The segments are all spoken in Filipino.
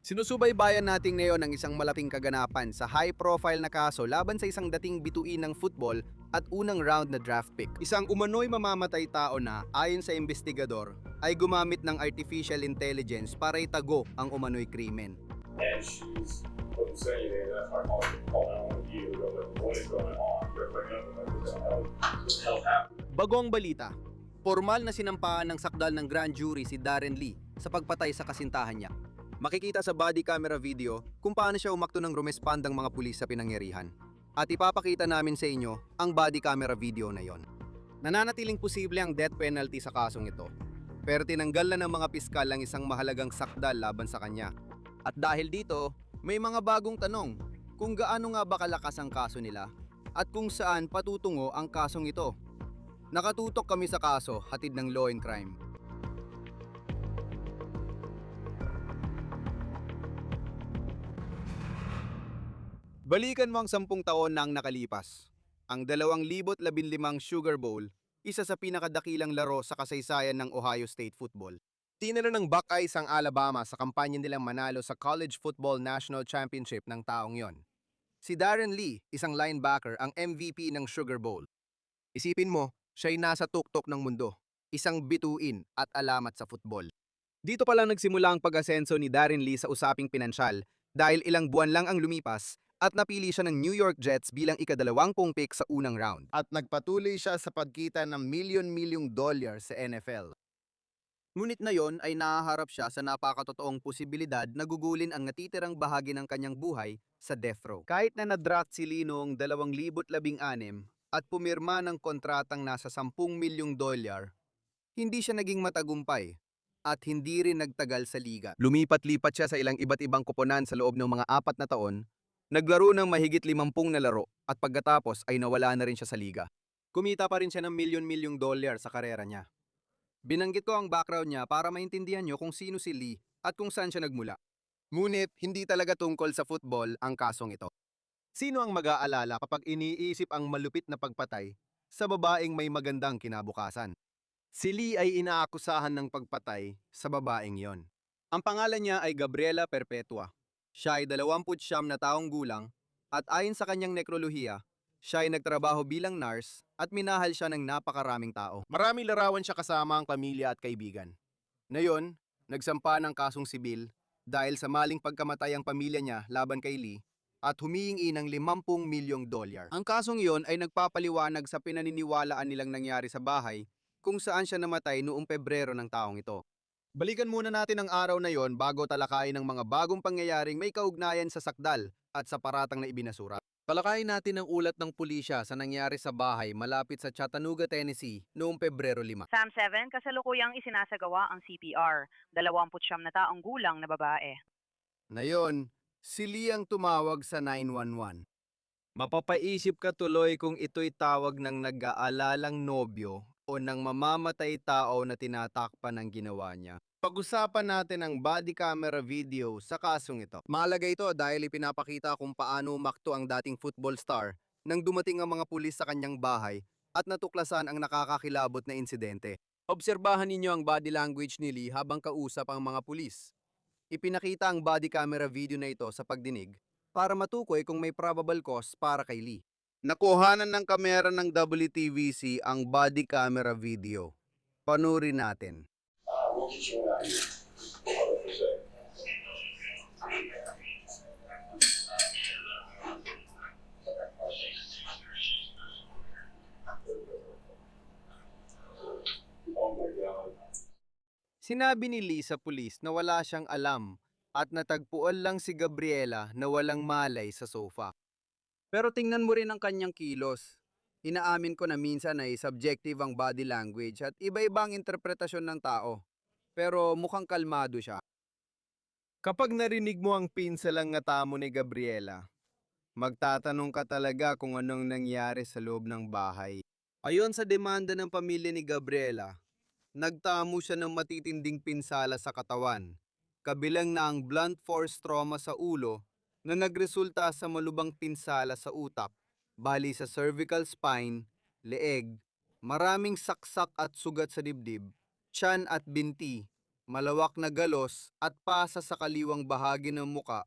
Sinusubaybayan natin ngayon ang isang malaking kaganapan sa high-profile na kaso laban sa isang dating bituin ng football at unang round na draft pick. Isang umano'y mamamatay tao na, ayon sa investigador, ay gumamit ng artificial intelligence para itago ang umano'y krimen. And she's saying that I'm calling on you, what is going on? What the hell happened? Bagong balita, formal na sinampahan ng sakdal ng grand jury si Darren Lee sa pagpatay sa kasintahan niya. Makikita sa body camera video kung paano siya umakto ng rumespandang mga pulis sa pinangyarihan. At ipapakita namin sa inyo ang body camera video na yon. Nananatiling posible ang death penalty sa kasong ito. Pero tinanggal na ng mga piskal ang isang mahalagang sakdal laban sa kanya. At dahil dito, may mga bagong tanong kung gaano nga ba kalakas ang kaso nila at kung saan patutungo ang kasong ito. Nakatutok kami sa kaso hatid ng Law and Crime. Balikan mo ang 10 taon na ang nakalipas. Ang 2015 Sugar Bowl, isa sa pinakadakilang laro sa kasaysayan ng Ohio State Football. Tinalo ng Buckeyes ang Alabama sa kampanya nilang manalo sa College Football National Championship ng taong yon. Si Darren Lee, isang linebacker, ang MVP ng Sugar Bowl. Isipin mo, siya'y nasa tuktok ng mundo, isang bituin at alamat sa football. Dito pa lang nagsimula ang pag-asenso ni Darren Lee sa usaping pinansyal dahil ilang buwan lang ang lumipas at napili siya ng New York Jets bilang ika-20 pick sa unang round. At nagpatuloy siya sa pagkita ng milyon-milyong dolyar sa NFL. Ngunit na yon ay nahaharap siya sa napakatotoong posibilidad na gugulin ang natitirang bahagi ng kanyang buhay sa death row. Kahit na na-draft si Lee noong 2016 at pumirma ng kontratang nasa 10 milyong dolyar, hindi siya naging matagumpay at hindi rin nagtagal sa liga. Lumipat-lipat siya sa ilang iba't ibang koponan sa loob ng mga 4 na taon. Naglaro ng mahigit 50 na laro at pagkatapos ay nawala na rin siya sa liga. Kumita pa rin siya ng milyon-milyong dolyar sa karera niya. Binanggit ko ang background niya para maintindihan niyo kung sino si Lee at kung saan siya nagmula. Ngunit hindi talaga tungkol sa football ang kasong ito. Sino ang mag-aalala kapag iniisip ang malupit na pagpatay sa babaeng may magandang kinabukasan? Si Lee ay inaakusahan ng pagpatay sa babaeng yon. Ang pangalan niya ay Gabriela Perpetua. Siya ay 29 na taong gulang at ayon sa kanyang nekrolohiya, siya ay nagtrabaho bilang nurse at minahal siya ng napakaraming tao. Maraming larawan siya kasama ang pamilya at kaibigan. Ngayon, nagsampa ng kasong sibil dahil sa maling pagkamatay ang pamilya niya laban kay Lee at humihingi ng 50 milyong dolyar. Ang kasong iyon ay nagpapaliwanag sa pinaniniwalaan nilang nangyari sa bahay kung saan siya namatay noong Pebrero ng taong ito. Balikan muna natin ang araw na yon bago talakayin ng mga bagong pangyayaring may kaugnayan sa sakdal at sa paratang na ibinasura. Talakayin natin ang ulat ng pulisya sa nangyari sa bahay malapit sa Chattanooga, Tennessee noong Pebrero 5. Sam 7, kasalukuyang isinasagawa ang CPR, 29 na taong gulang na babae. Ngayon, si Lee ang tumawag sa 911. Mapapaisip ka tuloy kung ito'y tawag ng nag-aalalang nobyo o ng mamamatay tao na tinatakpan ng ginawa niya. Pag-usapan natin ang body camera video sa kasong ito. Mahalaga ito dahil ipinapakita kung paano umakto ang dating football star nang dumating ang mga pulis sa kanyang bahay at natuklasan ang nakakakilabot na insidente. Obserbahan ninyo ang body language ni Lee habang kausap ang mga pulis. Ipinakita ang body camera video na ito sa pagdinig para matukoy kung may probable cause para kay Lee. Nakuhanan ng kamera ng WTVC ang body camera video. Panurin natin. We'll get you an idea. What they say. Oh my God. Sinabi ni Lee sa pulis na wala siyang alam at natagpuan lang si Gabriela na walang malay sa sofa. Pero tingnan mo rin ang kanyang kilos. Inaamin ko na minsan ay subjective ang body language at iba-iba ang interpretasyon ng tao. Pero mukhang kalmado siya. Kapag narinig mo ang pinsalang ngata mo ni Gabriela, magtatanong ka talaga kung anong nangyari sa loob ng bahay. Ayon sa demanda ng pamilya ni Gabriela, nagtamo siya ng matitinding pinsala sa katawan, kabilang na ang blunt force trauma sa ulo na nagresulta sa malubang pinsala sa utak, bali sa cervical spine, leeg, maraming saksak at sugat sa dibdib, tiyan at binti, malawak na galos at pasa sa kaliwang bahagi ng muka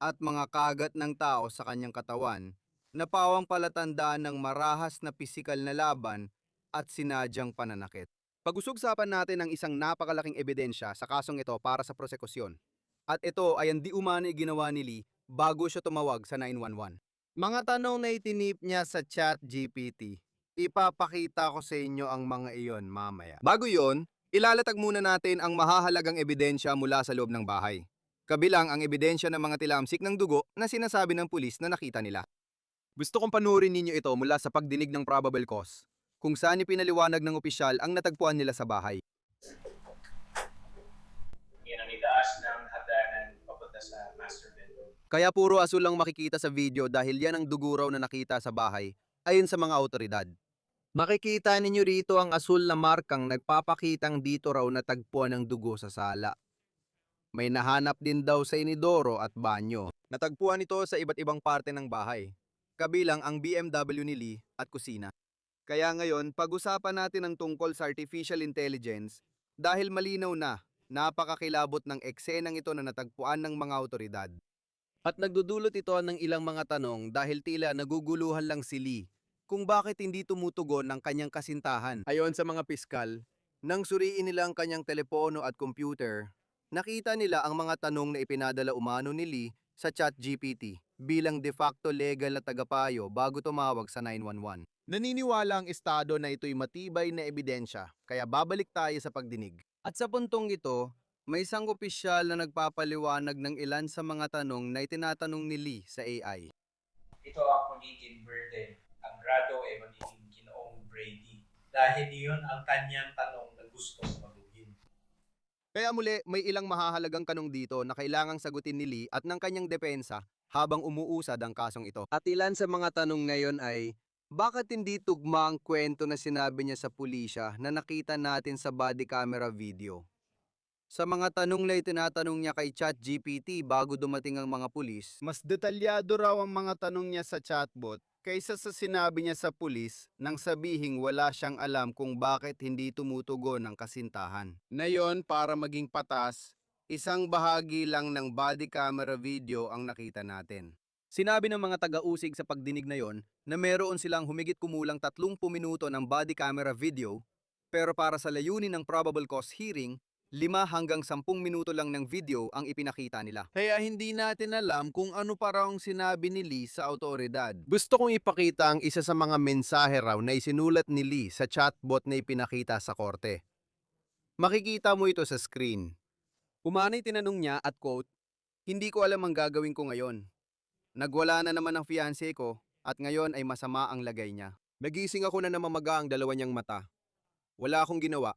at mga kagat ng tao sa kanyang katawan na pawang palatandaan ng marahas na pisikal na laban at sinadyang pananakit. Pag-usog-usapan natin ang isang napakalaking ebidensya sa kasong ito para sa prosekusyon. At ito ay ang di umani ginawa ni Lee bago siya tumawag sa 911. Mga tanong na itinip niya sa ChatGPT. Ipapakita ko sa inyo ang mga iyon mamaya. Bago yon, ilalatag muna natin ang mahahalagang ebidensya mula sa loob ng bahay. Kabilang ang ebidensya ng mga tilamsik ng dugo na sinasabi ng pulis na nakita nila. Gusto kong panurin ninyo ito mula sa pagdinig ng probable cause, kung saan ipinaliwanag ng opisyal ang natagpuan nila sa bahay. Yan ang itaas ng hagdanan papunta sa master bedroom. Kaya puro asul lang makikita sa video dahil yan ang dugo raw na nakita sa bahay, ayon sa mga awtoridad. Makikita ninyo rito ang asul na markang nagpapakitang dito raw natagpuan ng dugo sa sala. May nahanap din daw sa inidoro at banyo. Natagpuan ito sa iba't ibang parte ng bahay, kabilang ang BMW ni Lee at kusina. Kaya ngayon, pag-usapan natin ang tungkol sa artificial intelligence dahil malinaw na napakakilabot ng eksenang ito na natagpuan ng mga awtoridad. At nagdudulot ito ng ilang mga tanong dahil tila naguguluhan lang si Lee kung bakit hindi tumutugon ng kanyang kasintahan. Ayon sa mga piskal, nang suriin nila ang kanyang telepono at computer, nakita nila ang mga tanong na ipinadala umano ni Lee sa ChatGPT bilang de facto legal na tagapayo bago tumawag sa 911. Naniniwala ang estado na ito'y matibay na ebidensya, kaya babalik tayo sa pagdinig. At sa puntong ito, may isang opisyal na nagpapaliwanag ng ilan sa mga tanong na itinatanong ni Lee sa AI. Ito ang magiging burden, ang grado ay magiging Ginoong Brady. Dahil iyon ang kanyang tanong na gusto sa maguhin. Kaya muli, may ilang mahahalagang tanong dito na kailangang sagutin ni Lee at ng kanyang depensa habang umuusad ang kasong ito. At ilan sa mga tanong na yon ay, bakit hindi tugma ang kwento na sinabi niya sa pulisya na nakita natin sa body camera video? Sa mga tanong na itinatanong niya kay ChatGPT bago dumating ang mga pulis, mas detalyado raw ang mga tanong niya sa chatbot kaysa sa sinabi niya sa pulis nang sabihing wala siyang alam kung bakit hindi tumutugon ang kasintahan. Na yon, para maging patas, isang bahagi lang ng body camera video ang nakita natin. Sinabi ng mga taga-usig sa pagdinig na yon na meron silang humigit kumulang 30 minuto ng body camera video, pero para sa layunin ng probable cause hearing, 5 hanggang 10 minuto lang ng video ang ipinakita nila. Kaya hindi natin alam kung ano pa raw ang sinabi ni Lee sa awtoridad. Gusto kong ipakita ang isa sa mga mensahe raw na isinulat ni Lee sa chatbot na ipinakita sa korte. Makikita mo ito sa screen. Umanay tinanong niya at quote, "Hindi ko alam ang gagawin ko ngayon. Nagwala na naman ang fiancé ko at ngayon ay masama ang lagay niya. Nagising ako na namamaga ang dalawa niyang mata. Wala akong ginawa.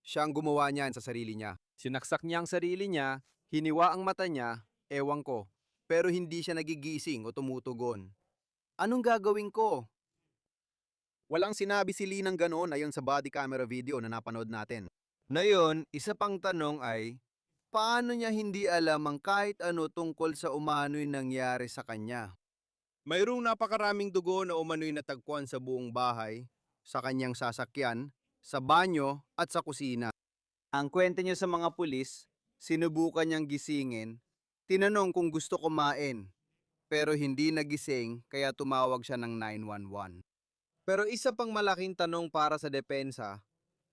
Siya ang gumawa niyan sa sarili niya. Sinaksak niya ang sarili niya, hiniwa ang mata niya, ewan ko. Pero hindi siya nagigising o tumutugon. Anong gagawin ko?" Walang sinabi si Lee ng ganoon ayon sa body camera video na napanood natin. Ngayon, isa pang tanong ay, paano niya hindi alam ang kahit ano tungkol sa umano'y nangyari sa kanya? Mayroong napakaraming dugo na umano'y natagpuan sa buong bahay, sa kanyang sasakyan, sa banyo at sa kusina. Ang kwento niya sa mga pulis, sinubukan niyang gisingin, tinanong kung gusto kumain, pero hindi nagising kaya tumawag siya ng 911. Pero isa pang malaking tanong para sa depensa,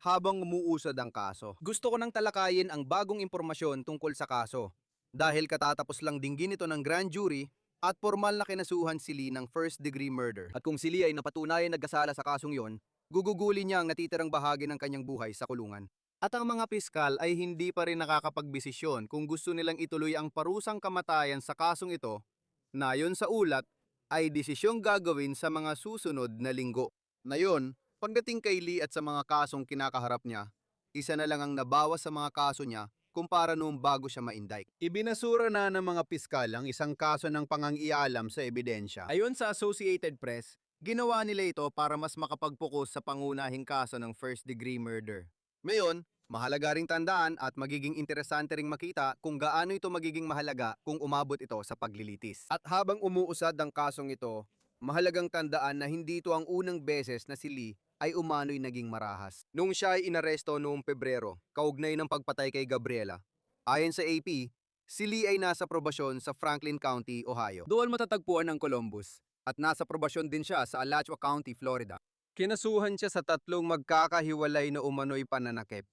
habang umuusad ang kaso. Gusto ko nang talakayin ang bagong impormasyon tungkol sa kaso, dahil katatapos lang dinggin ito ng grand jury at formal na kinasuhan si Lee ng first-degree murder. At kung si Lee ay napatunayan nagkasala sa kasong yon, gugugulin niya ang natitirang bahagi ng kanyang buhay sa kulungan. At ang mga piskal ay hindi pa rin nakakapagbesisyon kung gusto nilang ituloy ang parusang kamatayan sa kasong ito na ayon sa ulat ay desisyong gagawin sa mga susunod na linggo. Na yon, pagdating kay Lee at sa mga kasong kinakaharap niya, isa na lang ang nabawas sa mga kaso niya kumpara noong bago siya ma-indict. Ibinasura na ng mga piskal ang isang kaso ng pangangialam sa ebidensya. Ayon sa Associated Press, ginawa nila ito para mas makapag-focus sa pangunahing kaso ng first-degree murder. Ngayon, mahalaga ring tandaan at magiging interesante ring makita kung gaano ito magiging mahalaga kung umabot ito sa paglilitis. At habang umuusad ang kasong ito, mahalagang tandaan na hindi ito ang unang beses na si Lee ay umano'y naging marahas. Nung siya ay inaresto noong Pebrero, kaugnay ng pagpatay kay Gabriela, ayon sa AP, si Lee ay nasa probasyon sa Franklin County, Ohio. Doon matatagpuan ng Columbus at nasa probasyon din siya sa Alachua County, Florida. Kinasuhan siya sa 3 magkakahiwalay na umano'y pananakit.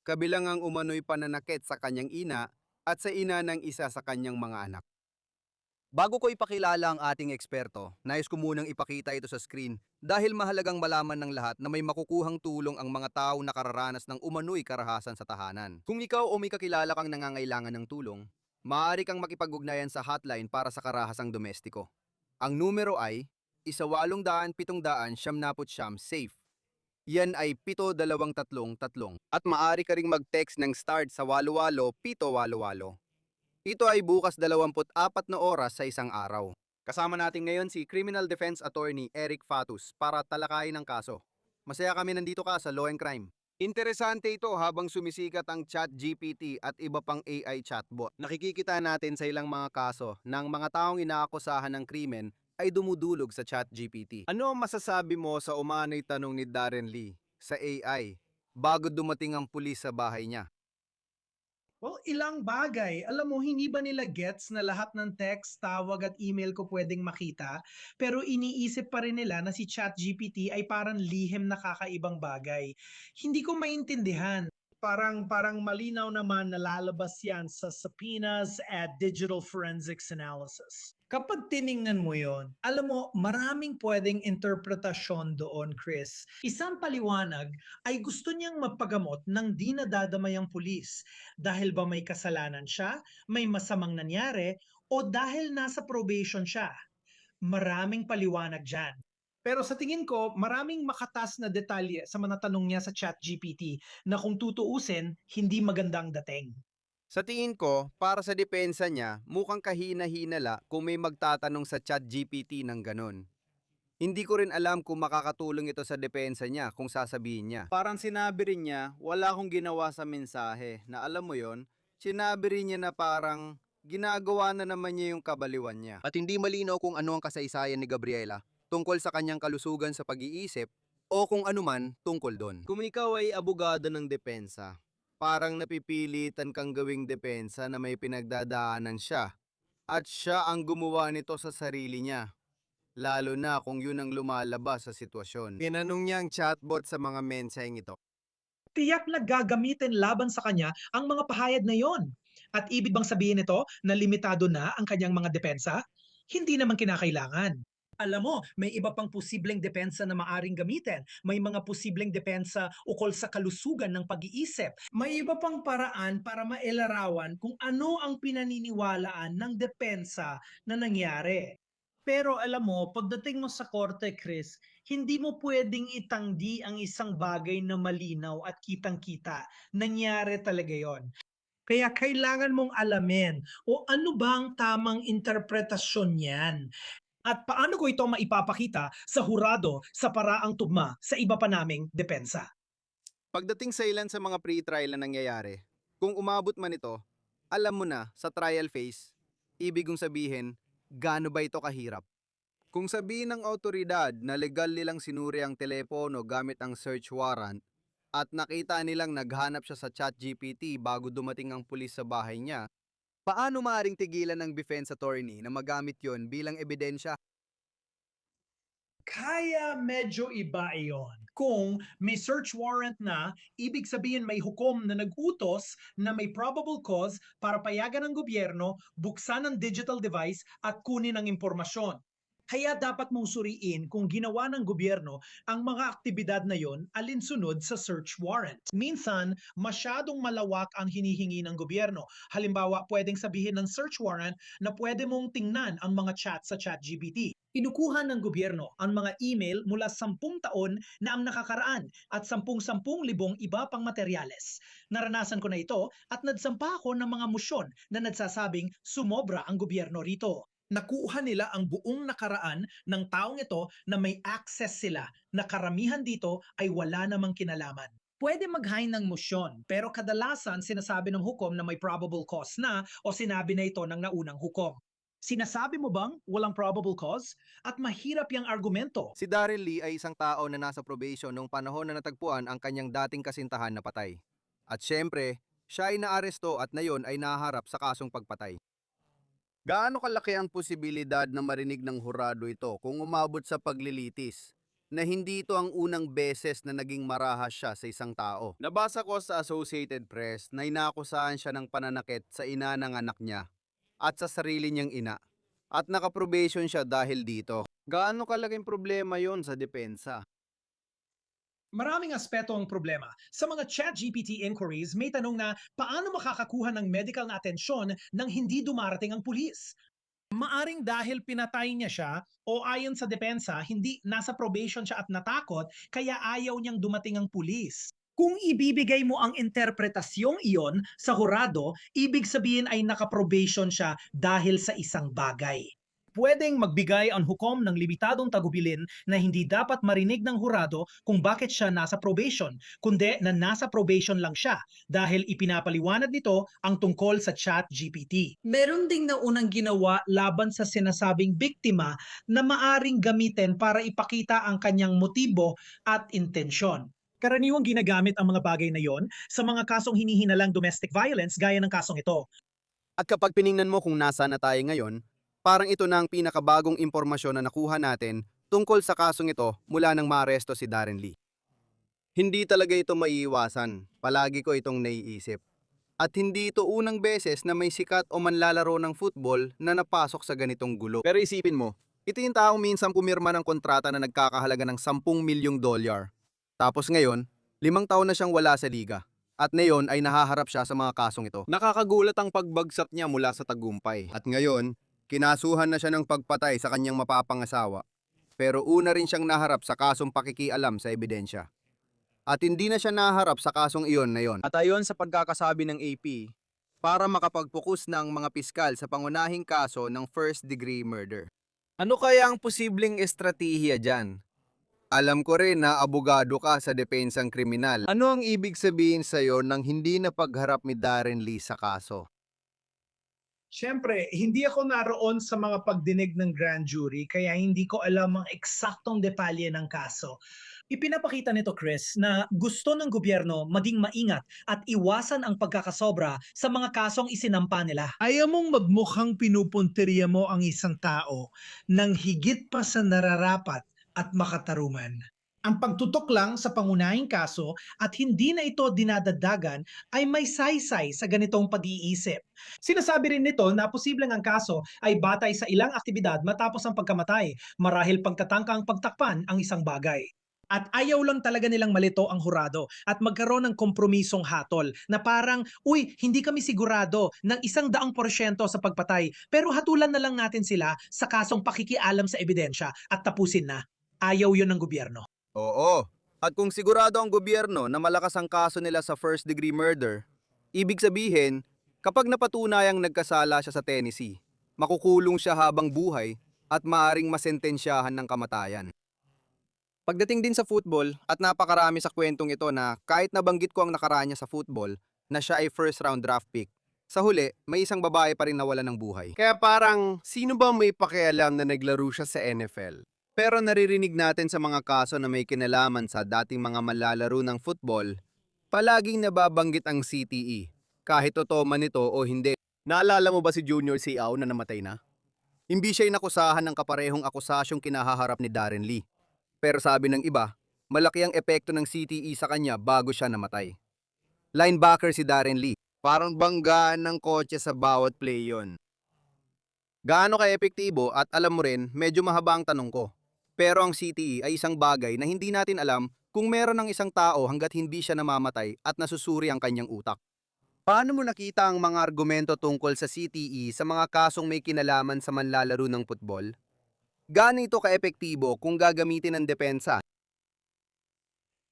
Kabilang ang umano'y pananakit sa kanyang ina at sa ina ng isa sa kanyang mga anak. Bago ko ipakilala ang ating eksperto, nais ko munang ipakita ito sa screen dahil mahalagang malaman ng lahat na may makukuhang tulong ang mga tao na kararanas ng umano'y karahasan sa tahanan. Kung ikaw o may kakilala kang nangangailangan ng tulong, maaari kang makipag-ugnayan sa hotline para sa karahasang domestiko. Ang numero ay 1-800-700-999 SAFE. Yan ay 7233 at maaari ka ring mag-text ng START sa 88788. Ito ay bukas 24 na oras sa isang araw. Kasama natin ngayon si Criminal Defense Attorney Eric Fatus para talakayin ang kaso. Masaya kami nandito ka sa Law and Crime. Interesante ito habang sumisikat ang ChatGPT at iba pang AI chatbot. Nakikikita natin sa ilang mga kaso ng mga taong inaakusahan ng krimen ay dumudulog sa ChatGPT. Ano ang masasabi mo sa umano'y tanong ni Darren Lee sa AI bago dumating ang pulis sa bahay niya? Well, ilang bagay. Alam mo, hindi ba nila gets na lahat ng text, tawag at email ko pwedeng makita? Pero iniisip pa rin nila na si ChatGPT ay parang lihim na kakaibang bagay. Hindi ko maintindihan. Parang malinaw naman na lalabas yan sa subpoenas at digital forensics analysis. Kapag tiningnan mo yon, alam mo, maraming pwedeng interpretasyon doon, Chris. Isang paliwanag ay gusto niyang mapagamot ng di nadadamay ang pulis. Dahil ba may kasalanan siya, may masamang nangyari, o dahil nasa probation siya? Maraming paliwanag dyan. Pero sa tingin ko, maraming makatas na detalye sa mga tanong niya sa ChatGPT na kung tutuusin, hindi magandang dating. Sa tingin ko, para sa depensa niya, mukhang kahina-hinala kung may magtatanong sa ChatGPT ng ganon. Hindi ko rin alam kung makakatulong ito sa depensa niya kung sasabihin niya. Parang sinabi rin niya, wala akong ginawa sa mensahe na alam mo yon, sinabi rin niya na parang ginagawa na naman niya yung kabaliwan niya. At hindi malinaw kung ano ang kasaysayan ni Gabriela tungkol sa kanyang kalusugan sa pag-iisip o kung anuman tungkol doon. Kung ikaw ay abogado ng depensa, parang napipilitan kang gawing depensa na may pinagdadaanan siya at siya ang gumawa nito sa sarili niya. Lalo na kung yun ang lumalabas sa sitwasyon. Tinanong niya ang chatbot sa mga mensaheng ito. Tiyak na gagamitin laban sa kanya ang mga pahayag na yon. At ibig bang sabihin nito na limitado na ang kanyang mga depensa? Hindi naman kinakailangan. Alam mo, may iba pang posibleng depensa na maaring gamitin. May mga posibleng depensa ukol sa kalusugan ng pag-iisip. May iba pang paraan para mailarawan kung ano ang pinaniniwalaan ng depensa na nangyari. Pero alam mo, pagdating mo sa korte, Chris, hindi mo pwedeng itanggi ang isang bagay na malinaw at kitang-kita. Nangyari talaga yon. Kaya kailangan mong alamin o ano ba ang tamang interpretasyon niyan. At paano ko ito maipapakita sa hurado sa paraang tugma sa iba pa naming depensa? Pagdating sa ilan sa mga pre-trial na nangyayari, kung umabot man ito, alam mo na sa trial phase, ibig kong sabihin, gaano ba ito kahirap? Kung sabihin ng autoridad na legal nilang sinuri ang telepono gamit ang search warrant at nakita nilang naghanap siya sa ChatGPT bago dumating ang pulis sa bahay niya, paano maaring tigilan ng defense attorney na magamit yon bilang ebidensya? Kaya medyo iba iyon. Kung may search warrant na, ibig sabihin may hukom na nag-utos na may probable cause para payagan ng gobyerno, buksan ang digital device at kunin ang impormasyon. Kaya dapat mong suriin kung ginawa ng gobyerno ang mga aktibidad na yon alinsunod sa search warrant. Minsan, masyadong malawak ang hinihingi ng gobyerno. Halimbawa, pwedeng sabihin ng search warrant na pwede mong tingnan ang mga chat sa ChatGPT. Kinukuha ng gobyerno ang mga email mula 10 taon na ang nakakaraan at 10,000 iba pang materyales. Naranasan ko na ito at nagsampa ako ng mga musyon na nagsasabing sumobra ang gobyerno rito. Nakuha nila ang buong nakaraan ng taong ito na may access sila na karamihan dito ay wala namang kinalaman. Pwede mag-hain ng musyon pero kadalasan sinasabi ng hukom na may probable cause na o sinabi na ito ng naunang hukom. Sinasabi mo bang walang probable cause? At mahirap yung argumento. Si Darren Lee ay isang tao na nasa probation noong panahon na natagpuan ang kanyang dating kasintahan na patay. At syempre, siya ay naaresto at ngayon ay naharap sa kasong pagpatay. Gaano kalaki ang posibilidad na marinig ng hurado ito kung umabot sa paglilitis? Na hindi ito ang unang beses na naging marahas siya sa isang tao. Nabasa ko sa Associated Press na inakusahan siya ng pananakit sa ina ng anak niya at sa sarili niyang ina. At nakaprobation siya dahil dito. Gaano kalaking problema yon sa depensa? Maraming aspeto ang problema. Sa mga ChatGPT inquiries, may tanong na paano makakakuha ng medical na atensyon nang hindi dumarating ang pulis? Maaring dahil pinatay niya siya o ayon sa depensa, hindi nasa probation siya at natakot kaya ayaw niyang dumating ang pulis. Kung ibibigay mo ang interpretasyong iyon sa hurado, ibig sabihin ay nakaprobation siya dahil sa isang bagay. Pwedeng magbigay ang hukom ng limitadong tagubilin na hindi dapat marinig ng hurado kung bakit siya nasa probation, kundi na nasa probation lang siya dahil ipinapaliwanag nito ang tungkol sa ChatGPT. Meron ding naunang ginawa laban sa sinasabing biktima na maaring gamitin para ipakita ang kanyang motibo at intensyon. Karaniwang ginagamit ang mga bagay na yon sa mga kasong hinihinalang domestic violence gaya ng kasong ito. At kapag piningnan mo kung nasa na tayo ngayon, parang ito na ang pinakabagong impormasyon na nakuha natin tungkol sa kasong ito mula nang maaresto si Darren Lee. Hindi talaga ito maiiwasan, palagi ko itong naiisip. At hindi ito unang beses na may sikat o manlalaro ng football na napasok sa ganitong gulo. Pero isipin mo, ito yung taong minsan pumirma ng kontrata na nagkakahalaga ng $10 milyong. Tapos ngayon, 5 taon na siyang wala sa liga. At ngayon ay nahaharap siya sa mga kasong ito. Nakakagulat ang pagbagsat niya mula sa tagumpay. At ngayon, kinasuhan na siya ng pagpatay sa kanyang mapapangasawa. Pero una rin siyang naharap sa kasong pakikialam sa ebidensya. At hindi na siya naharap sa kasong iyon na yon. At ayon sa pagkakasabi ng AP, para makapagpokus na ang mga piskal sa pangunahing kaso ng first-degree murder. Ano kaya ang posibleng estratehiya dyan? Alam ko rin na abogado ka sa depensang kriminal. Ano ang ibig sabihin sa'yo ng hindi na pagharap ni Darren Lee sa kaso? Siyempre, hindi ako naroon sa mga pagdinig ng grand jury kaya hindi ko alam ang eksaktong detalye ng kaso. Ipinapakita nito, Chris, na gusto ng gobyerno maging maingat at iwasan ang pagkakasobra sa mga kasong isinampa nila. Ayaw mong magmukhang pinupunteriya mo ang isang tao nang higit pa sa nararapat at makataruman. Ang pagtutok lang sa pangunahing kaso at hindi na ito dinadagdagan ay may saysay sa ganitong pag-iisip. Sinasabi rin nito na posibleng ang kaso ay batay sa ilang aktibidad matapos ang pagkamatay, marahil pagtatangkang pagtakpan ang isang bagay. At ayaw lang talaga nilang malito ang hurado at magkaroon ng kompromisong hatol na parang, uy, hindi kami sigurado ng 100% sa pagpatay pero hatulan na lang natin sila sa kasong pakikialam sa ebidensya at tapusin na. Ayaw yun ng gobyerno. Oo. At kung sigurado ang gobyerno na malakas ang kaso nila sa first-degree murder, ibig sabihin, kapag napatunayang nagkasala siya sa Tennessee, makukulong siya habang buhay at maaring masentensyahan ng kamatayan. Pagdating din sa football, at napakarami sa kwentong ito na kahit nabanggit ko ang nakaraan niya sa football na siya ay first-round draft pick, sa huli, may isang babae pa rin nawala ng buhay. Kaya parang, sino ba may pakialam na naglaro siya sa NFL? Pero naririnig natin sa mga kaso na may kinalaman sa dating mga malalaro ng football, palaging nababanggit ang CTE, kahit totoo man ito o hindi. Naalala mo ba si Junior Seau na namatay na? Hindi siya inakusahan ng kaparehong akusasyong kinahaharap ni Darren Lee. Pero sabi ng iba, malaki ang epekto ng CTE sa kanya bago siya namatay. Linebacker si Darren Lee, parang banggaan ng kotse sa bawat play yon. Gaano ka-epektibo at alam mo rin, medyo mahaba ang tanong ko. Pero ang CTE ay isang bagay na hindi natin alam kung meron ng isang tao hanggat hindi siya namamatay at nasusuri ang kanyang utak. Paano mo nakita ang mga argumento tungkol sa CTE sa mga kasong may kinalaman sa manlalaro ng football? Gaano ito ka-epektibo kung gagamitin ng depensa?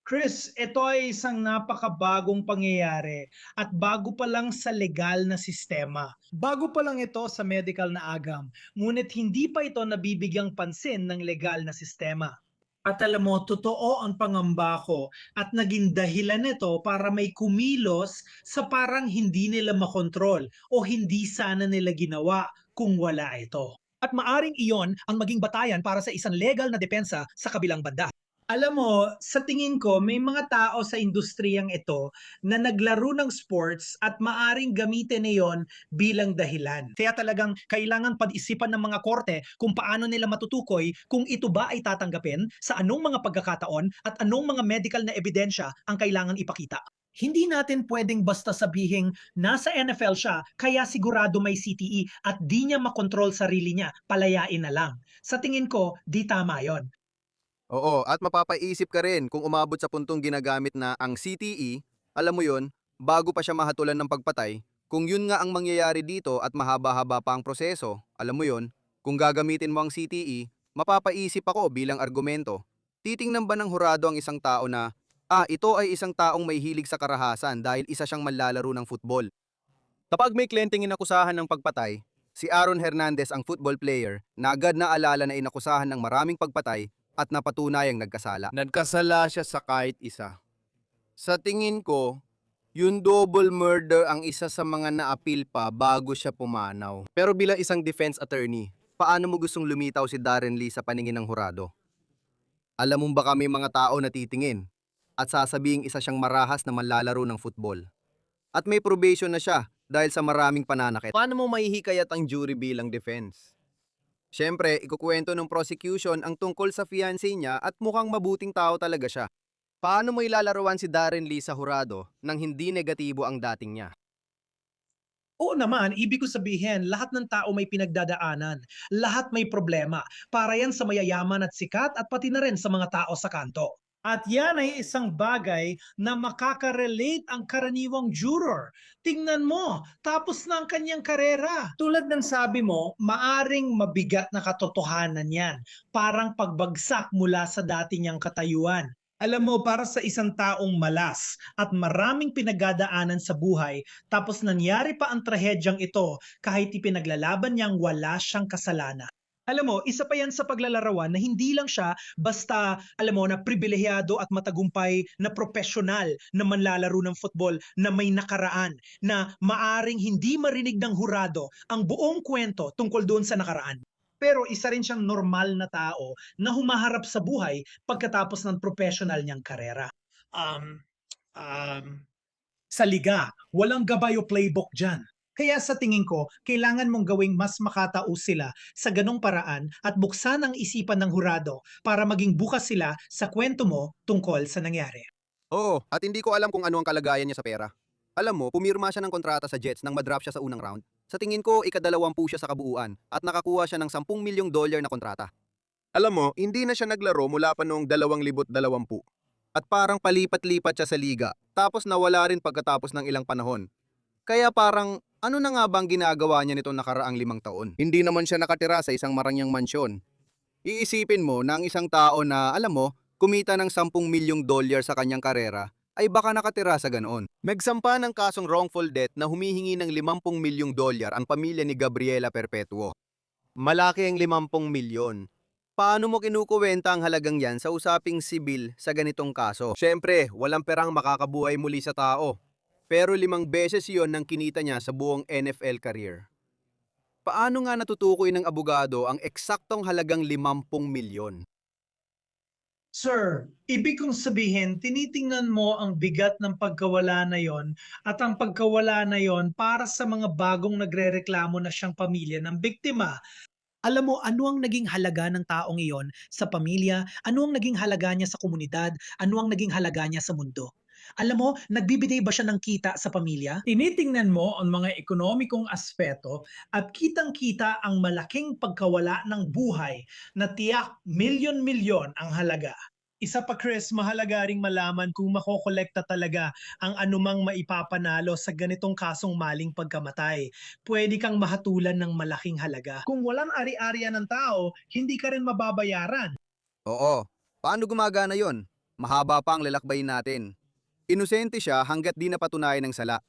Chris, ito ay isang napakabagong pangyayari at bago pa lang sa legal na sistema. Bago pa lang ito sa medical na agam, ngunit hindi pa ito nabibigyang pansin ng legal na sistema. At alam mo, totoo ang pangamba ko at naging dahilan nito para may kumilos sa parang hindi nila makontrol o hindi sana nila ginawa kung wala ito. At maaring iyon ang maging batayan para sa isang legal na depensa sa kabilang banda. Alam mo, sa tingin ko, may mga tao sa industriyang ito na naglaro ng sports at maaring gamitin niyon bilang dahilan. Kaya talagang kailangan pag-isipan ng mga korte kung paano nila matutukoy kung ito ba ay tatanggapin, sa anong mga pagkakataon at anong mga medical na ebidensya ang kailangan ipakita. Hindi natin pwedeng basta sabihing nasa NFL siya kaya sigurado may CTE at di niya makontrol sarili niya, palayain na lang. Sa tingin ko, di tama yon. Oo, at mapapaisip ka rin kung umabot sa puntong ginagamit na ang CTE, alam mo yon, bago pa siya mahatulan ng pagpatay, kung yun nga ang mangyayari dito at mahaba-haba pa ang proseso, alam mo yon, kung gagamitin mo ang CTE, mapapaisip ako bilang argumento. Titingnan ba ng hurado ang isang tao na, ito ay isang taong may hilig sa karahasan dahil isa siyang manlalaro ng football. Kapag may kliyenteng inakusahan ng pagpatay, si Aaron Hernandez ang football player na agad na alala na inakusahan ng maraming pagpatay at napatunayang nagkasala. Nagkasala siya sa kahit isa. Sa tingin ko, yung double murder ang isa sa mga naapil pa bago siya pumanaw. Pero bilang isang defense attorney, paano mo gustong lumitaw si Darren Lee sa paningin ng hurado? Alam mo ba kami mga tao na titingin at sasabing isa siyang marahas na manlalaro ng football? At may probation na siya dahil sa maraming pananakit. Paano mo mahihikayat ang jury bilang defense? Siyempre, ikukwento ng prosecution ang tungkol sa fiancé niya at mukhang mabuting tao talaga siya. Paano mo ilalaruan si Darren Lee sa hurado nang hindi negatibo ang dating niya? Oo naman, ibig ko sabihin, lahat ng tao may pinagdadaanan, lahat may problema, para yan sa mayayaman at sikat at pati na rin sa mga tao sa kanto. At yan ay isang bagay na makaka-relate ang karaniwang juror. Tingnan mo, tapos na ang kanyang karera. Tulad ng sabi mo, maaring mabigat na katotohanan yan. Parang pagbagsak mula sa dati niyang katayuan. Alam mo, para sa isang taong malas at maraming pinagdadaanan sa buhay, tapos nangyari pa ang trahedyang ito kahit ipinaglalaban niyang wala siyang kasalanan. Alam mo, isa pa yan sa paglalarawan na hindi lang siya basta, alam mo, na pribilehiyado at matagumpay na profesional na manlalaro ng football na may nakaraan, na maaring hindi marinig ng hurado ang buong kwento tungkol doon sa nakaraan. Pero isa rin siyang normal na tao na humaharap sa buhay pagkatapos ng professional niyang karera. Sa liga, walang gabay o playbook dyan. Kaya sa tingin ko, kailangan mong gawing mas makatao sila sa ganong paraan at buksan ang isipan ng hurado para maging bukas sila sa kwento mo tungkol sa nangyari. Oo, at hindi ko alam kung ano ang kalagayan niya sa pera. Alam mo, pumirma siya ng kontrata sa Jets nang madraft siya sa unang round. Sa tingin ko, ika-20 siya sa kabuuan at nakakuha siya ng $10 milyong na kontrata. Alam mo, hindi na siya naglaro mula pa noong 2020. At parang palipat-lipat siya sa liga, tapos nawala rin pagkatapos ng ilang panahon. Kaya parang, ano na nga bang ginagawa niya nitong nakaraang 5 taon? Hindi naman siya nakatira sa isang marangyang mansyon. Iisipin mo na ang isang tao na, alam mo, kumita ng $10 milyong sa kanyang karera, ay baka nakatira sa ganoon. Nagsampa ng kasong wrongful death na humihingi ng $50 milyong ang pamilya ni Gabriela Perpetuo. Malaki ang 50 milyon. Paano mo kinukuwenta ang halagang yan sa usaping sibil sa ganitong kaso? Siyempre, walang perang makakabuhay muli sa tao. Pero 5 beses yon ng kinita niya sa buong NFL career. Paano nga natutukoy ng abogado ang eksaktong halagang 50 milyon? Sir, ibig kong sabihin, tinitingnan mo ang bigat ng pagkawala na yon at ang pagkawala na yon para sa mga bagong nagrereklamo na siyang pamilya ng biktima. Alam mo, ano ang naging halaga ng taong iyon sa pamilya? Ano ang naging halaga niya sa komunidad? Ano ang naging halaga niya sa mundo? Alam mo, nagbibigay ba siya ng kita sa pamilya? Tinitingnan mo ang mga ekonomikong aspeto at kitang-kita ang malaking pagkawala ng buhay na tiyak milyon-milyon ang halaga. Isa pa Chris, mahalaga ring malaman kung makokolekta talaga ang anumang maipapanalo sa ganitong kasong maling pagkamatay. Pwede kang mahatulan ng malaking halaga. Kung walang ari-arian ng tao, hindi ka rin mababayaran. Oo. Paano gumagana yon? Mahaba pa ang lalakbayin natin. Inosente siya hanggat di napatunayan ng sala.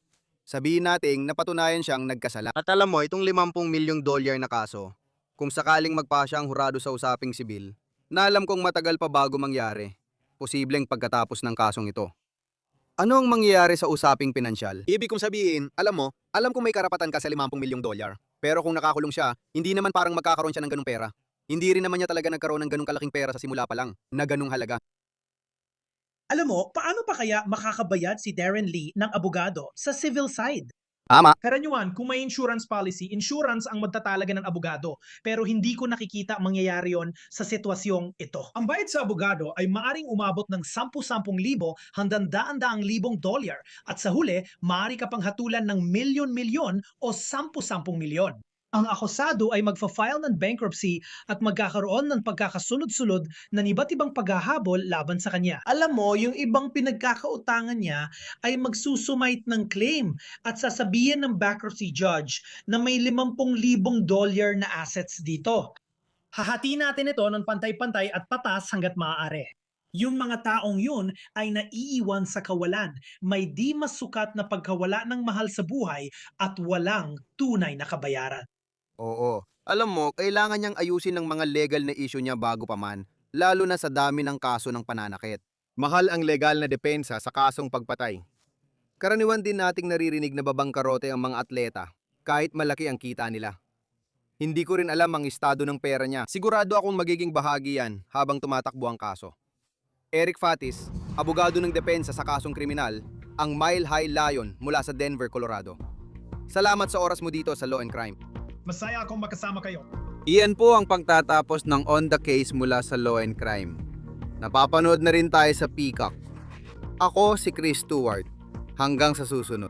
Sabihin nating napatunayan siyang nagkasala. At alam mo, itong $50 milyong na kaso, kung sakaling magpasya ang hurado sa usaping sibil, na alam kong matagal pa bago mangyari, posibleng pagkatapos ng kasong ito. Ano ang mangyayari sa usaping pinansyal? Ibig kong sabihin, alam kong may karapatan ka sa $50 milyong, Pero kung nakakulong siya, hindi naman parang magkakaroon siya ng ganung pera. Hindi rin naman niya talaga nagkaroon ng ganung kalaking pera sa simula pa lang, na ganung halaga. Alam mo, paano pa kaya makakabayad si Darren Lee ng abogado sa civil side? Tama. Karaniwan, kung may insurance policy, insurance ang magtatalaga ng abogado. Pero hindi ko nakikita mangyayari yon sa sitwasyong ito. Ang bayad sa abogado ay maaring umabot ng 10,000 hanggang daan-daang libong dolyar. At sa huli, maaari ka pang hatulan ng milyon-milyon o 10,000 milyon. Ang akusado ay magfa-file ng bankruptcy at magkakaroon ng pagkakasunod-sunod na iba't ibang paghahabol laban sa kanya. Alam mo, yung ibang pinagkakautangan niya ay magsusumite ng claim at sasabihin ng bankruptcy judge na may 50,000 dolyar na assets dito. Hahati natin ito ng pantay-pantay at patas hanggat maaari. Yung mga taong yun ay naiiwan sa kawalan, may di masukat na pagkawala ng mahal sa buhay at walang tunay na kabayaran. Oo. Alam mo, kailangan niyang ayusin ng mga legal na issue niya bago pa man, lalo na sa dami ng kaso ng pananakit. Mahal ang legal na depensa sa kasong pagpatay. Karaniwan din nating naririnig na babangkarote ang mga atleta, kahit malaki ang kita nila. Hindi ko rin alam ang estado ng pera niya. Sigurado akong magiging bahagi yan habang tumatakbo ang kaso. Eric Fatis, abogado ng depensa sa kasong kriminal, ang Mile High Lion mula sa Denver, Colorado. Salamat sa oras mo dito sa Law and Crime. Masaya akong makasama kayo. Iyan po ang pagtatapos ng On The Case mula sa Law and Crime. Napapanood na rin tayo sa Peacock. Ako si Chris Stewart. Hanggang sa susunod.